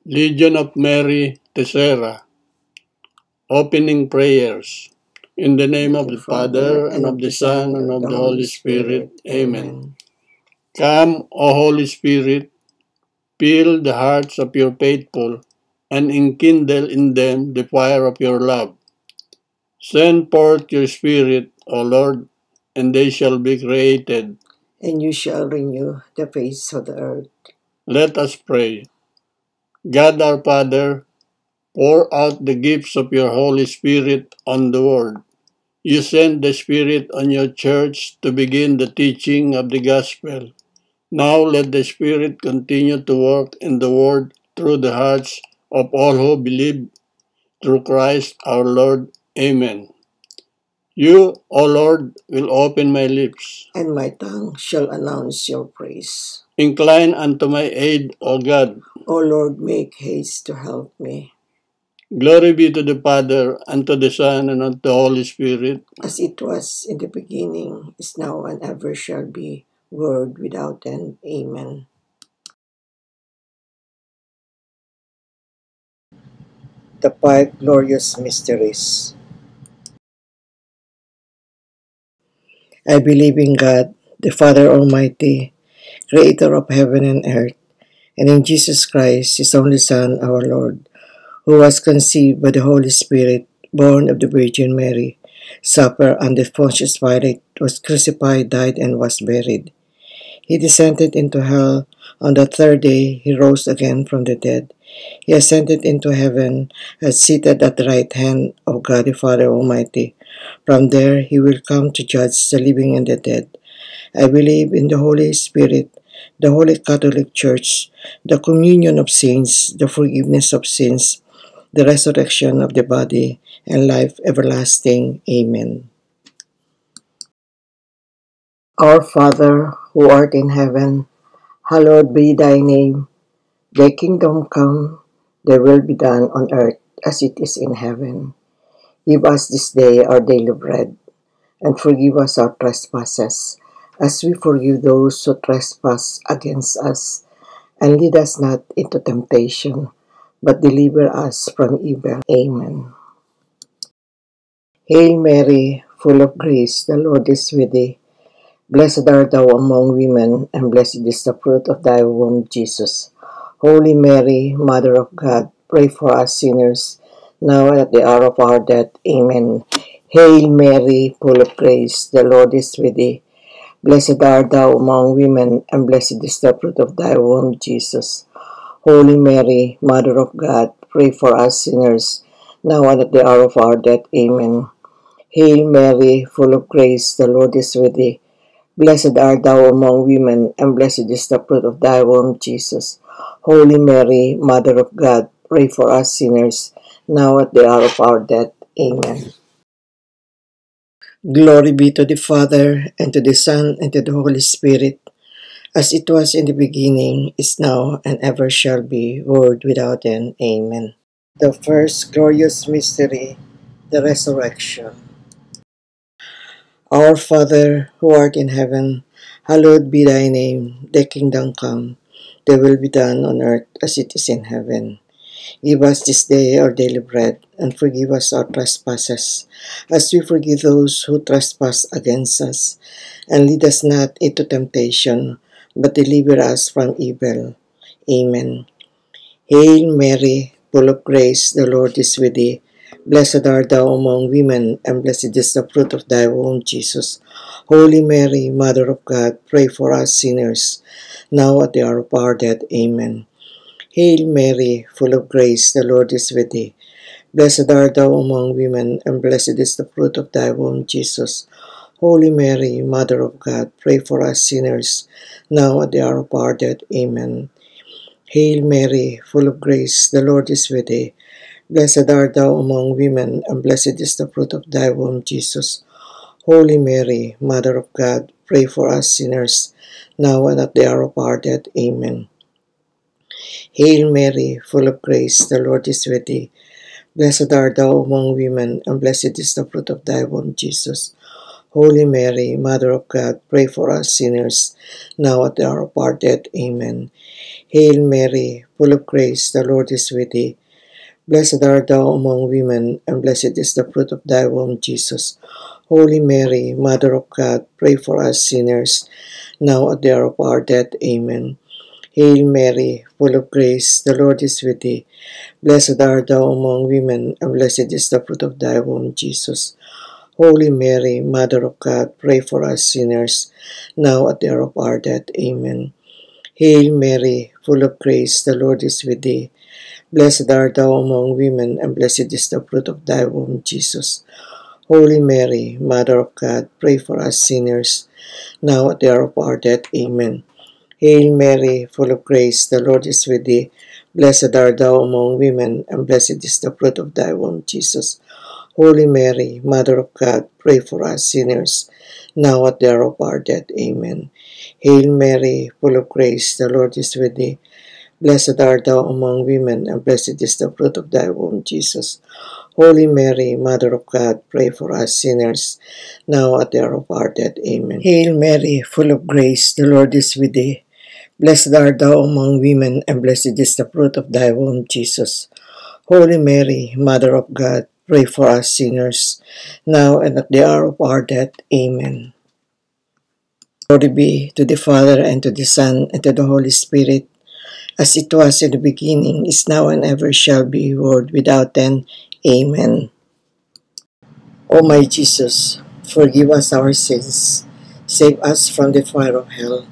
Legion of Mary, Tessera. Opening prayers. In the name of the Father, and of the Son, and of the Holy Spirit. Amen. Come, O Holy Spirit, fill the hearts of your faithful, and enkindle in them the fire of your love. Send forth your Spirit, O Lord, and they shall be created. And you shall renew the face of the earth. Let us pray. God our Father, pour out the gifts of your Holy Spirit on the world. You send the Spirit on your church to begin the teaching of the gospel. Now let the Spirit continue to work in the world through the hearts of all who believe through Christ our Lord. Amen. You, O Lord, will open my lips, and my tongue shall announce your praise. Incline unto my aid, O God. O Lord, make haste to help me. Glory be to the Father, and to the Son, and unto the Holy Spirit. As it was in the beginning, is now, and ever shall be, world without end. Amen. The five glorious mysteries. I believe in God, the Father Almighty, creator of heaven and earth, and in Jesus Christ, his only Son, our Lord, who was conceived by the Holy Spirit, born of the Virgin Mary, suffered under Pontius Pilate, was crucified, died, and was buried. He descended into hell. On the third day he rose again from the dead. He ascended into heaven and is seated at the right hand of God the Father Almighty. From there he will come to judge the living and the dead. I believe in the Holy Spirit, the Holy Catholic Church, the communion of saints, the forgiveness of sins, the resurrection of the body, and life everlasting. Amen. Our Father, who art in heaven, hallowed be thy name. Thy kingdom come, thy will be done on earth as it is in heaven. Give us this day our daily bread, and forgive us our trespasses, as we forgive those who trespass against us. And lead us not into temptation, but deliver us from evil. Amen. Hail Mary, full of grace, the Lord is with thee. Blessed art thou among women, and blessed is the fruit of thy womb, Jesus. Holy Mary, Mother of God, pray for us sinners, now and at the hour of our death. Amen. Hail Mary, full of grace, the Lord is with thee. Blessed art thou among women, and blessed is the fruit of thy womb, Jesus. Holy Mary, Mother of God, pray for us sinners, now and at the hour of our death. Amen. Hail Mary, full of grace, the Lord is with thee. Blessed art thou among women, and blessed is the fruit of thy womb, Jesus. Holy Mary, Mother of God, pray for us sinners, now at the hour of our death. Amen. Glory be to the Father, and to the Son, and to the Holy Spirit, as it was in the beginning, is now, and ever shall be, world without end. Amen. The first glorious mystery, the resurrection. Our Father, who art in heaven, hallowed be thy name. Thy kingdom come, thy will be done on earth as it is in heaven. Give us this day our daily bread, and forgive us our trespasses, as we forgive those who trespass against us. And lead us not into temptation, but deliver us from evil. Amen. Hail Mary, full of grace, the Lord is with thee. Blessed art thou among women, and blessed is the fruit of thy womb, Jesus. Holy Mary, Mother of God, pray for us sinners, now at the hour of our death. Amen. Hail Mary, full of grace, the Lord is with thee. Blessed art thou among women, and blessed is the fruit of thy womb, Jesus. Holy Mary, Mother of God, pray for us sinners, now at the hour of our death. Amen. Hail Mary, full of grace, the Lord is with thee. Blessed art thou among women, and blessed is the fruit of thy womb, Jesus. Holy Mary, Mother of God, pray for us sinners, now and at the hour of our death. Amen. Hail Mary, full of grace, the Lord is with thee. Blessed art thou among women, and blessed is the fruit of thy womb, Jesus. Holy Mary, Mother of God, pray for us sinners, now at the hour of our death. Amen. Hail Mary, full of grace, the Lord is with thee. Blessed art thou among women, and blessed is the fruit of thy womb, Jesus. Holy Mary, Mother of God, pray for us sinners, now at the hour of our death. Amen. Hail Mary, full of grace, the Lord is with thee. Blessed art thou among women, and blessed is the fruit of thy womb, Jesus. Holy Mary, Mother of God, pray for us sinners, now at the hour of our death. Amen. Hail Mary, full of grace, the Lord is with thee. Blessed art thou among women, and blessed is the fruit of thy womb, Jesus. Holy Mary, Mother of God, pray for us sinners, now at the hour of our death. Amen. Hail Mary, full of grace, the Lord is with thee. Blessed art thou among women, and blessed is the fruit of thy womb, Jesus. Holy Mary, Mother of God, pray for us sinners, now at the hour of our death. Amen. Hail Mary, full of grace, the Lord is with thee. Blessed art thou among women, and blessed is the fruit of thy womb, Jesus. Holy Mary, Mother of God, pray for us sinners, now at the hour of our death. Amen. Hail Mary, full of grace, the Lord is with thee. Blessed art thou among women, and blessed is the fruit of thy womb, Jesus. Holy Mary, Mother of God, pray for us sinners, now and at the hour of our death. Amen. Glory be to the Father, and to the Son, and to the Holy Spirit, as it was in the beginning, is now, and ever shall be, world without end. Amen. O my Jesus, forgive us our sins, save us from the fire of hell,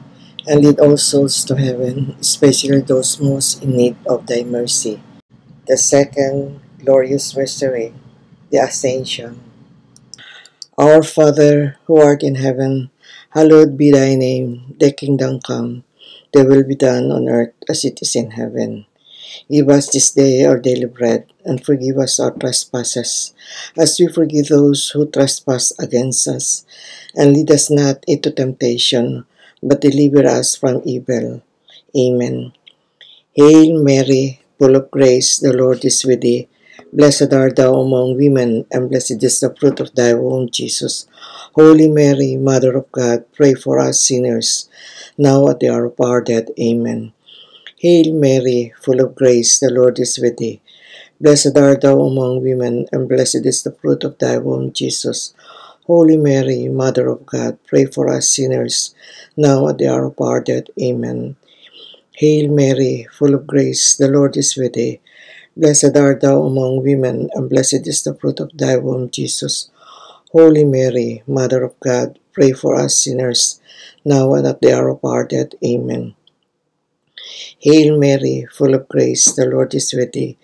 and lead all souls to heaven, especially those most in need of thy mercy. The second glorious mystery, the Ascension. Our Father, who art in heaven, hallowed be thy name. Thy kingdom come, thy will be done on earth as it is in heaven. Give us this day our daily bread, and forgive us our trespasses, as we forgive those who trespass against us. And lead us not into temptation, but deliver us from evil. Amen. Hail Mary, full of grace, the Lord is with thee. Blessed art thou among women, and blessed is the fruit of thy womb, Jesus. Holy Mary, Mother of God, pray for us sinners, now at the hour of our death. Amen. Hail Mary, full of grace, the Lord is with thee. Blessed art thou among women, and blessed is the fruit of thy womb, Jesus. Holy Mary, Mother of God, pray for us sinners, now at the hour of our death. Amen. Hail Mary, full of grace, the Lord is with thee. Blessed art thou among women, and blessed is the fruit of thy womb, Jesus. Holy Mary, Mother of God, pray for us sinners, now and at the hour of our death. Amen. Hail Mary, full of grace, the Lord is with thee.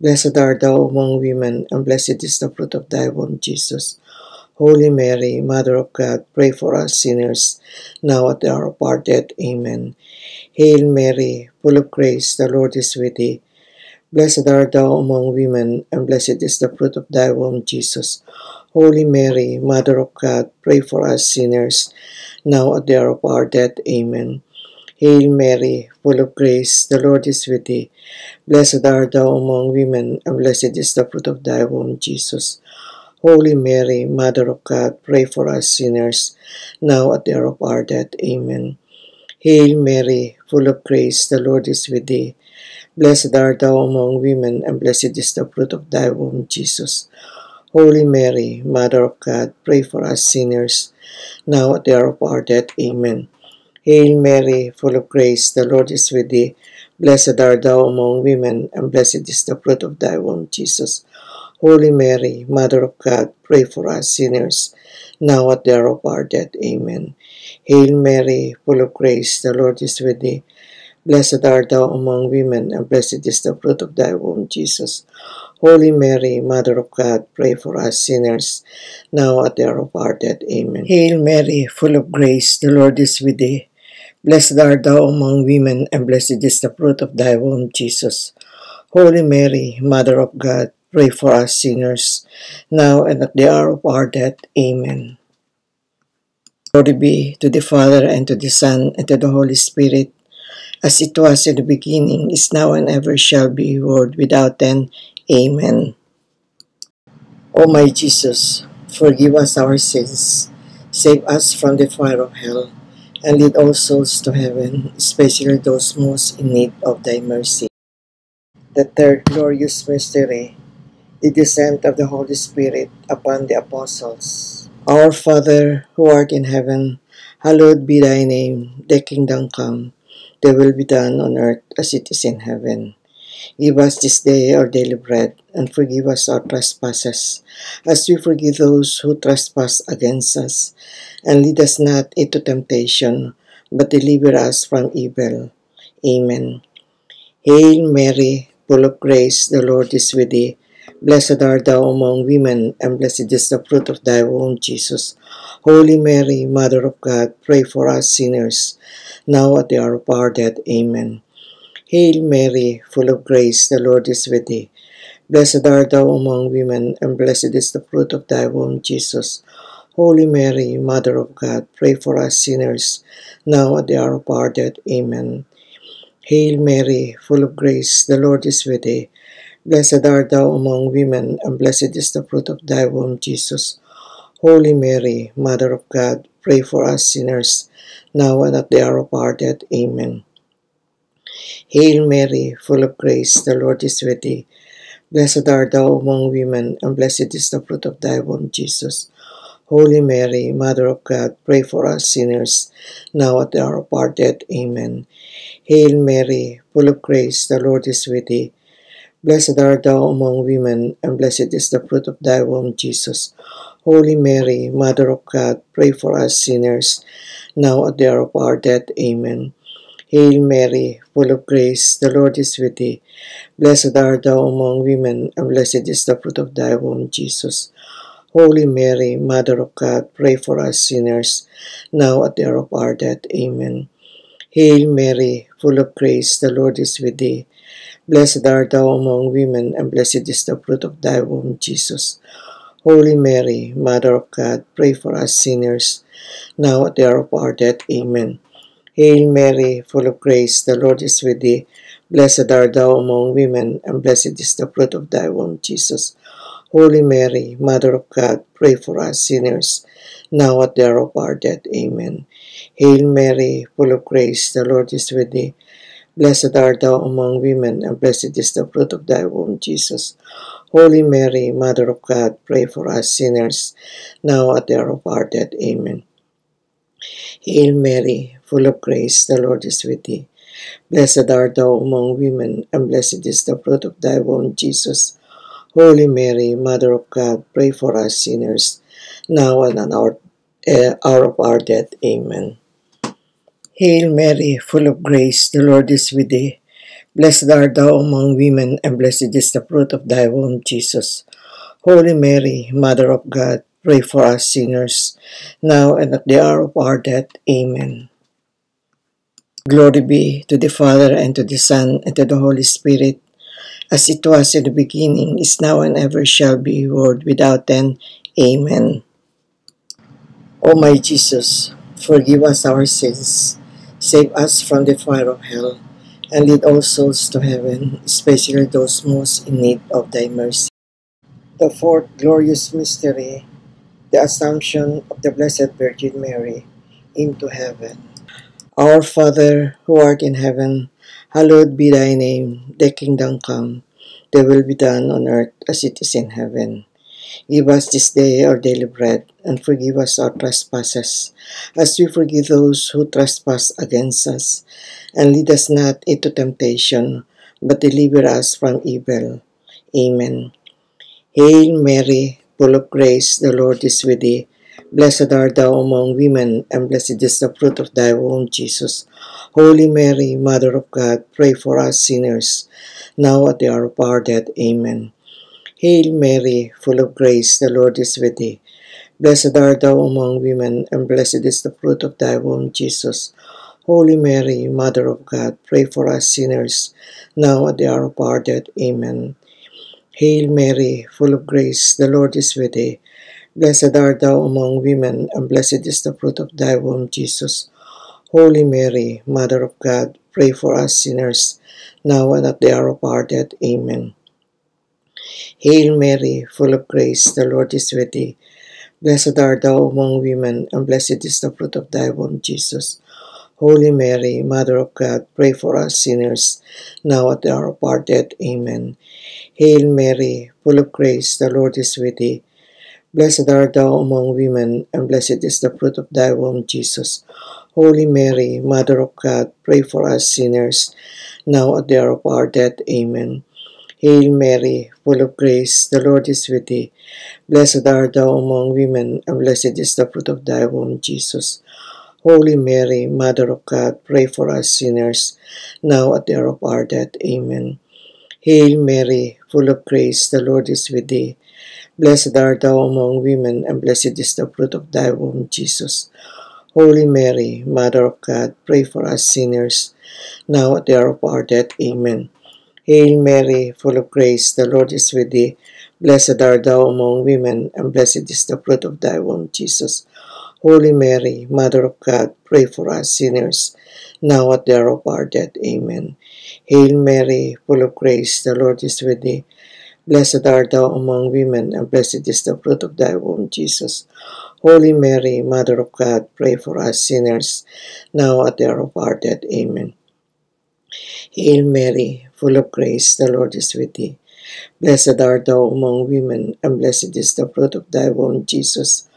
Blessed art thou among women, and blessed is the fruit of thy womb, Jesus. Holy Mary, Mother of God, pray for us sinners, now at the hour of our death. Amen. Hail Mary, full of grace, the Lord is with thee. Blessed art thou among women, and blessed is the fruit of thy womb, Jesus. Holy Mary, Mother of God, pray for us sinners, now at the hour of our death. Amen. Hail Mary, full of grace, the Lord is with thee. Blessed art thou among women, and blessed is the fruit of thy womb, Jesus. Holy Mary, Mother of God, pray for us sinners, now at the hour of our death. Amen. Hail Mary, full of grace, the Lord is with thee. Blessed art thou among women, and blessed is the fruit of thy womb, Jesus. Holy Mary, Mother of God, pray for us sinners, now at the hour of our death. Amen. Hail Mary, full of grace, the Lord is with thee. Blessed art thou among women, and blessed is the fruit of thy womb, Jesus. Holy Mary, Mother of God, pray for us sinners, now at the hour of our death. Amen. Hail Mary, full of grace, the Lord is with thee. Blessed art thou among women, and blessed is the fruit of thy womb, Jesus. Holy Mary, Mother of God, pray for us sinners, now at the hour of our death. Amen. Hail Mary, full of grace, the Lord is with thee. Blessed art thou among women, and blessed is the fruit of thy womb, Jesus. Holy Mary, Mother of God, pray for us sinners, now and at the hour of our death. Amen. Glory be to the Father, and to the Son, and to the Holy Spirit, as it was in the beginning, is now, and ever shall be, world without end. Amen. O my Jesus, forgive us our sins, Save us from the fire of hell, and lead all souls to heaven, especially those most in need of thy mercy. The third glorious mystery, the descent of the Holy Spirit upon the apostles. Our Father, who art in heaven, hallowed be thy name. Thy kingdom come, thy will be done on earth as it is in heaven. Give us this day our daily bread, and forgive us our trespasses, as we forgive those who trespass against us. And lead us not into temptation, but deliver us from evil. Amen. Hail Mary, full of grace, the Lord is with thee. Blessed art thou among women, and blessed is the fruit of thy womb, Jesus. Holy Mary, Mother of God, pray for us sinners, now at the hour of our death. Amen. Hail Mary, full of grace, the Lord is with thee. Blessed art thou among women, and blessed is the fruit of thy womb, Jesus. Holy Mary, Mother of God, pray for us sinners, now at the hour of our death. Amen. Hail Mary, full of grace, the Lord is with thee. Blessed art thou among women, and blessed is the fruit of thy womb, Jesus. Holy Mary, Mother of God, pray for us sinners, now and at the hour of our death. Amen. Hail Mary, full of grace, the Lord is with thee. Blessed art thou among women, and blessed is the fruit of thy womb, Jesus. Holy Mary, Mother of God, pray for us sinners, now at the hour of our death. Amen. Hail Mary, full of grace, the Lord is with thee. Blessed art thou among women, and blessed is the fruit of thy womb, Jesus. Holy Mary, Mother of God, pray for us sinners, now at the hour of our death. Amen. Hail Mary, full of grace, the Lord is with thee. Blessed art thou among women, and blessed is the fruit of thy womb, Jesus. Holy Mary, Mother of God, pray for us sinners, now at the hour of our death. Amen. Hail Mary, full of grace, the Lord is with thee. Blessed art thou among women, and blessed is the fruit of thy womb, Jesus. Holy Mary, Mother of God, pray for us sinners, now at the hour of our death. Amen. Hail Mary, full of grace, the Lord is with thee. Blessed art thou among women, and blessed is the fruit of thy womb, Jesus. Holy Mary, Mother of God, pray for us sinners, now at the hour of our death. Amen. Hail Mary, full of grace, the Lord is with thee. Blessed art thou among women, and blessed is the fruit of thy womb, Jesus. Holy Mary, Mother of God, pray for us sinners, now at the hour of our death. Amen. Hail Mary, full of grace, the Lord is with thee. Blessed art thou among women, and blessed is the fruit of thy womb, Jesus. Holy Mary, Mother of God, pray for us sinners, now and at our hour of our death. Amen. Hail Mary, full of grace, the Lord is with thee. Blessed art thou among women, and blessed is the fruit of thy womb, Jesus. Holy Mary, Mother of God, pray for us sinners, now and at the hour of our death. Amen. Glory be to the Father, and to the Son, and to the Holy Spirit, as it was in the beginning, is now, and ever shall be, world without end. Amen. O my Jesus, forgive us our sins, save us from the fire of hell, and lead all souls to heaven, especially those most in need of thy mercy. The fourth glorious mystery, the Assumption of the Blessed Virgin Mary into heaven. Our Father, who art in heaven, hallowed be thy name. Thy kingdom come, thy will be done on earth as it is in heaven. Give us this day our daily bread, and forgive us our trespasses, as we forgive those who trespass against us. And lead us not into temptation, but deliver us from evil. Amen. Hail Mary, full of grace, the Lord is with thee. Blessed art thou among women, and blessed is the fruit of thy womb, Jesus. Holy Mary, Mother of God, pray for us sinners, now at the hour of our death. Amen. Hail Mary, full of grace, the Lord is with thee. Blessed art thou among women, and blessed is the fruit of thy womb, Jesus. Holy Mary, Mother of God, pray for us sinners, now at the hour of our death. Amen. Hail Mary, full of grace, the Lord is with thee. Blessed art thou among women, and blessed is the fruit of thy womb, Jesus. Holy Mary, Mother of God, pray for us sinners, now and at the hour of our death. Amen. Hail Mary, full of grace, the Lord is with thee. Blessed art thou among women, and blessed is the fruit of thy womb, Jesus. Holy Mary, Mother of God, pray for us sinners, now at the hour of our death. Amen. Hail Mary, full of grace, the Lord is with thee. Blessed art thou among women, and blessed is the fruit of thy womb, Jesus. Holy Mary, Mother of God, pray for us sinners, now at the hour of our death. Amen. Hail Mary, full of grace, the Lord is with thee. Blessed art thou among women, and blessed is the fruit of thy womb, Jesus. Holy Mary, Mother of God, pray for us sinners, now at the hour of our death. Amen. Hail Mary, full of grace, the Lord is with thee. Blessed art thou among women, and blessed is the fruit of thy womb, Jesus. Holy Mary, Mother of God, pray for us sinners, now at the hour of our death. Amen. Hail Mary, full of grace, the Lord is with thee. Blessed art thou among women, and blessed is the fruit of thy womb, Jesus. Holy Mary, Mother of God, pray for us sinners, now at the hour of our death. Amen. Hail Mary, full of grace, the Lord is with thee. Blessed art thou among women, and blessed is the fruit of thy womb, Jesus. Holy Mary, Mother of God, pray for us sinners, now at the hour of our death. Amen. Hail Mary, full of grace, the Lord is with thee. Blessed art thou among women, and blessed is the fruit of thy womb, Jesus.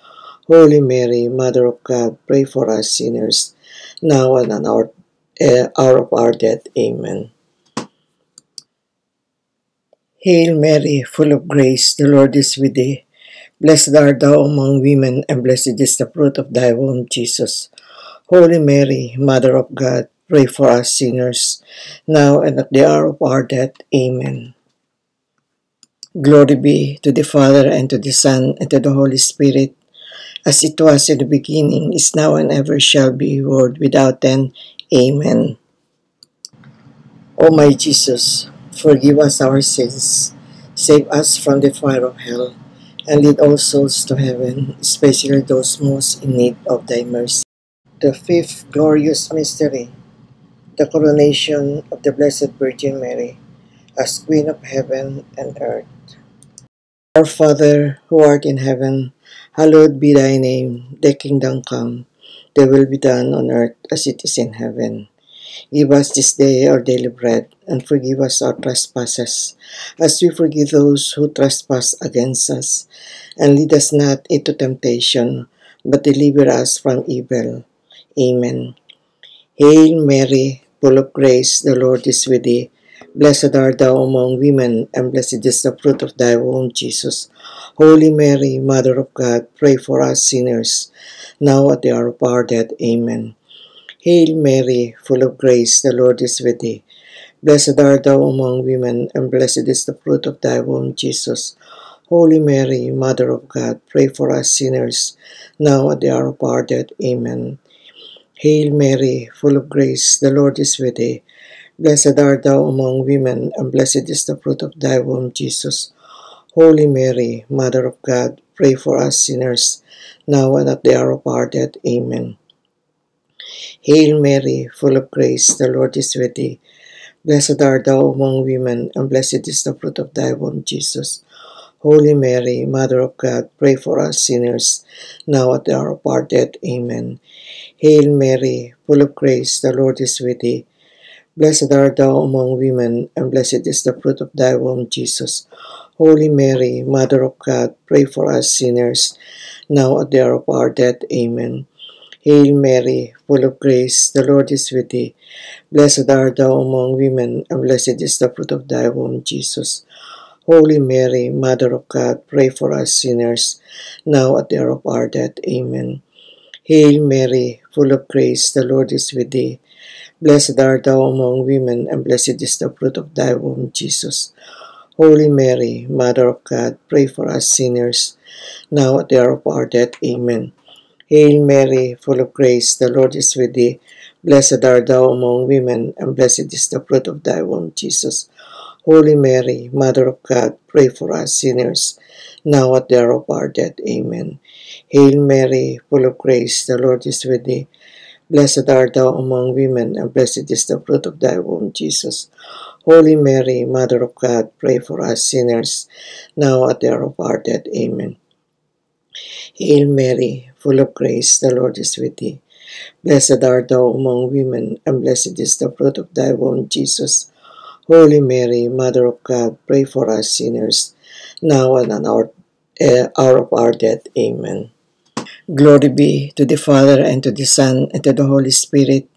Holy Mary, Mother of God, pray for us sinners, now and at our hour of our death. Amen. Hail Mary, full of grace, the Lord is with thee. Blessed art thou among women, and blessed is the fruit of thy womb, Jesus. Holy Mary, Mother of God, pray for us sinners, now and at the hour of our death. Amen. Glory be to the Father, and to the Son, and to the Holy Spirit, as it was in the beginning, is now, and ever shall be, world without end. Amen. O my Jesus, forgive us our sins, save us from the fire of hell, and lead all souls to heaven, especially those most in need of thy mercy. The fifth glorious mystery, the coronation of the Blessed Virgin Mary as Queen of heaven and earth. Our Father, who art in heaven, hallowed be thy name. Thy kingdom come, thy will be done on earth as it is in heaven. Give us this day our daily bread, and forgive us our trespasses, as we forgive those who trespass against us. And lead us not into temptation, but deliver us from evil. Amen. Hail Mary, full of grace, the Lord is with thee. Blessed art thou among women, and blessed is the fruit of thy womb, Jesus. Holy Mary, Mother of God, pray for us sinners, now at the hour of our death. Amen. Hail Mary, full of grace, the Lord is with thee. Blessed art thou among women, and blessed is the fruit of thy womb, Jesus. Holy Mary, Mother of God, pray for us sinners, now at the hour of our death. Amen. Hail Mary, full of grace, the Lord is with thee. Blessed art thou among women, and blessed is the fruit of thy womb, Jesus. Holy Mary, Mother of God, pray for us sinners, now and at the hour of our death. Amen. Hail Mary, full of grace, the Lord is with thee. Blessed art thou among women, and blessed is the fruit of thy womb, Jesus. Holy Mary, Mother of God, pray for us sinners, now at the hour of our death. Amen. Hail Mary, full of grace, the Lord is with thee. Blessed art thou among women, and blessed is the fruit of thy womb, Jesus. Holy Mary, Mother of God, pray for us sinners, now at the hour of our death. Amen. Hail Mary, full of grace, the Lord is with thee. Blessed art thou among women, and blessed is the fruit of thy womb, Jesus. Holy Mary, Mother of God, pray for us sinners, now at the hour of our death. Amen. Hail Mary, full of grace, the Lord is with thee. Blessed art thou among women, and blessed is the fruit of thy womb, Jesus. Holy Mary, Mother of God, pray for us sinners, now at the hour of our death. Amen. Hail Mary, full of grace, the Lord is with thee. Blessed art thou among women, and blessed is the fruit of thy womb, Jesus. Holy Mary, Mother of God, pray for us sinners, now at the hour of our death. Amen. Hail Mary, full of grace, the Lord is with thee. Blessed art thou among women, and blessed is the fruit of thy womb, Jesus. Holy Mary, Mother of God, pray for us sinners, now at the hour of our death. Amen. Hail Mary, full of grace, the Lord is with thee. Blessed art thou among women, and blessed is the fruit of thy womb, Jesus. Holy Mary, Mother of God, pray for us sinners, now and at our hour of our death. Amen. Glory be to the Father, and to the Son, and to the Holy Spirit,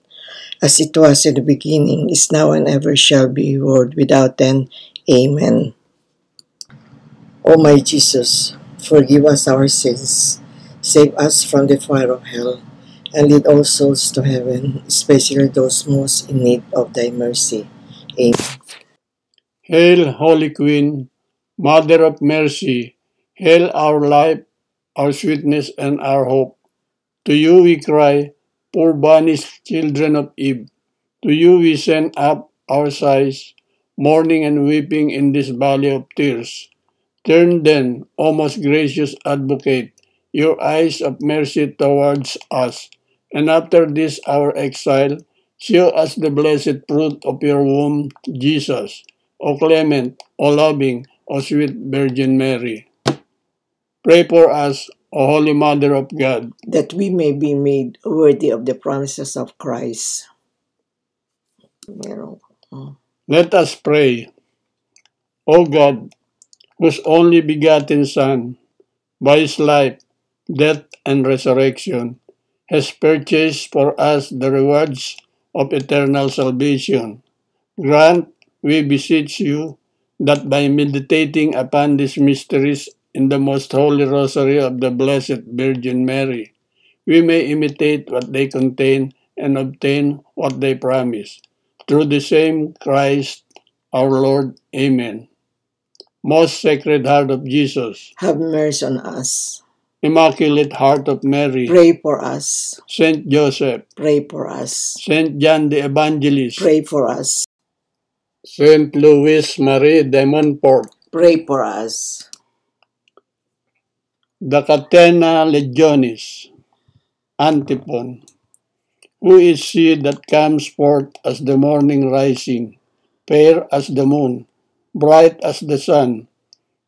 as it was in the beginning, is now, and ever shall be, world without end. Amen. O my Jesus, forgive us our sins, save us from the fire of hell, and lead all souls to heaven, especially those most in need of thy mercy. Amen. Hail, Holy Queen, Mother of Mercy, hail our life, our sweetness, and our hope. To you we cry, poor banished children of Eve. To you we send up our sighs, mourning and weeping in this valley of tears. Turn then, O most gracious Advocate, your eyes of mercy towards us, and after this our exile, show us the blessed fruit of your womb, Jesus. O clement, O loving, O sweet Virgin Mary. Pray for us, O Holy Mother of God, that we may be made worthy of the promises of Christ. Let us pray. O God, whose only begotten Son, by his life, death, and resurrection, has purchased for us the rewards of eternal salvation. Grant, we beseech you, that by meditating upon these mysteries in the most holy rosary of the Blessed Virgin Mary, we may imitate what they contain and obtain what they promise. Through the same Christ our Lord. Amen. Most Sacred Heart of Jesus, have mercy on us. Immaculate Heart of Mary, Pray for us. Saint Joseph, Pray for us. Saint John the Evangelist, Pray for us. Saint Louis Marie de Montfort, Pray for us. the Catena Legionis, Antiphon. Who is she that comes forth as the morning rising, fair as the moon, bright as the sun,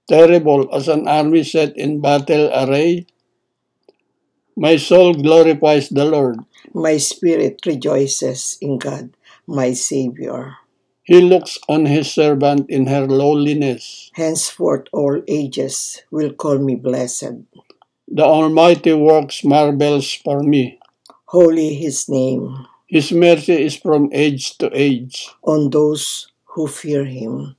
terrible as an army set in battle array? My soul glorifies the Lord. My spirit rejoices in God, my Savior. He looks on his servant in her lowliness. Henceforth all ages will call me blessed. The Almighty works marvels for me. Holy his name. His mercy is from age to age. On those who fear him.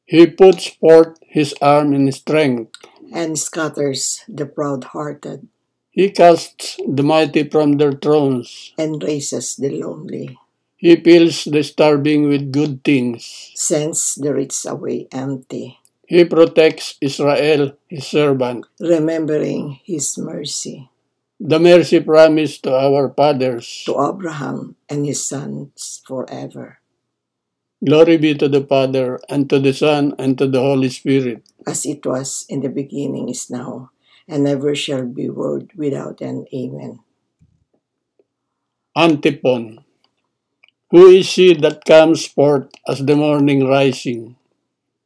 He puts forth his arm in strength. And scatters the proud-hearted. He casts the mighty from their thrones. And raises the lonely. He fills the starving with good things. Sends the rich away empty. He protects Israel, his servant. Remembering his mercy. The mercy promised to our fathers. To Abraham and his sons forever. Glory be to the Father, and to the Son, and to the Holy Spirit. As it was in the beginning, is now, and ever shall be, world without end. Amen. Antiphon. Who is she that comes forth as the morning rising,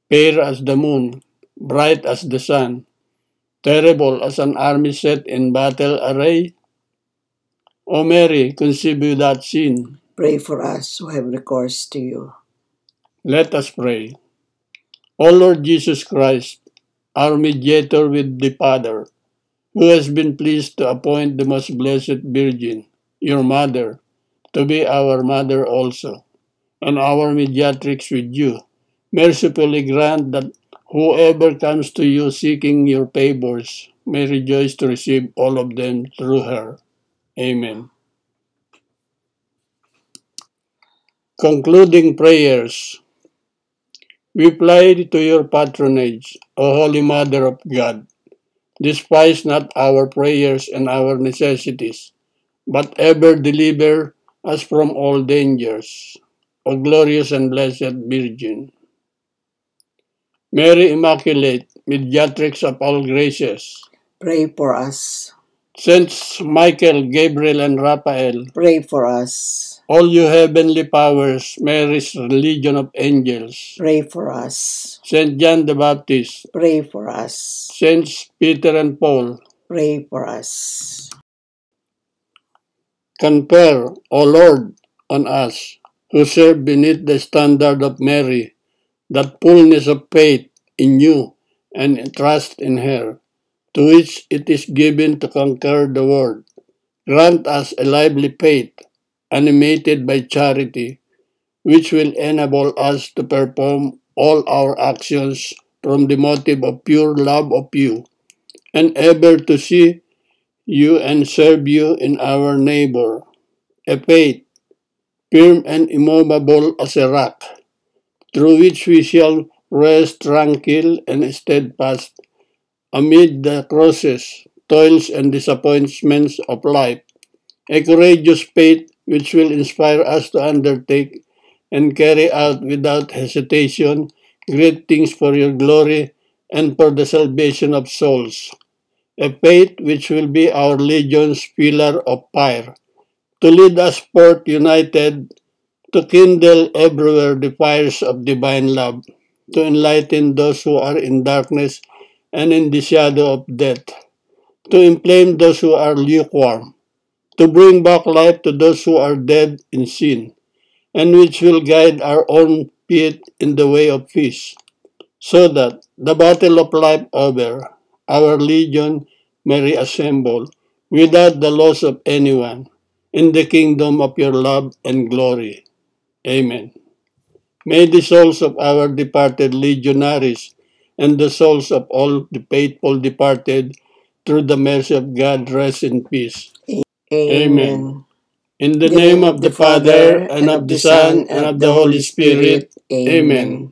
fair as the moon, bright as the sun, terrible as an army set in battle array? O Mary, conceive without sin. Pray for us who have recourse to you. Let us pray. O Lord Jesus Christ, our mediator with the Father, who has been pleased to appoint the most blessed Virgin, your mother, to be our mother also, and our mediatrix with you, mercifully grant that whoever comes to you seeking your favors may rejoice to receive all of them through her. Amen. Concluding prayers. We fly to your patronage, O Holy Mother of God. Despise not our prayers and our necessities, but ever deliver us from all dangers, O glorious and blessed Virgin. Mary Immaculate, mediatrix of all graces. Pray for us. Saints Michael, Gabriel, and Raphael. Pray for us. All you heavenly powers, Mary's legion of angels, Pray for us. Saint John the Baptist, Pray for us. Saints Peter and Paul, Pray for us. confer, O Lord, on us, who serve beneath the standard of Mary, that fullness of faith in you and trust in her, to which it is given to conquer the world. Grant us a lively faith, animated by charity, which will enable us to perform all our actions from the motive of pure love of you, and ever to see you and serve you in our neighbor. A faith, firm and immovable as a rock, through which we shall rest tranquil and steadfast amid the crosses, toils, and disappointments of life. A courageous faith which will inspire us to undertake and carry out without hesitation great things for your glory and for the salvation of souls. A faith which will be our legion's pillar of fire, to lead us forth united, to kindle everywhere the fires of divine love, to enlighten those who are in darkness and in the shadow of death, to inflame those who are lukewarm, to bring back life to those who are dead in sin, and which will guide our own feet in the way of peace, so that, the battle of life over, our legion may reassemble without the loss of anyone in the kingdom of your love and glory. Amen. May the souls of our departed legionaries and the souls of all the faithful departed through the mercy of God rest in peace. Amen. In the name of the Father, and of the Son, and of the Holy Spirit. Amen.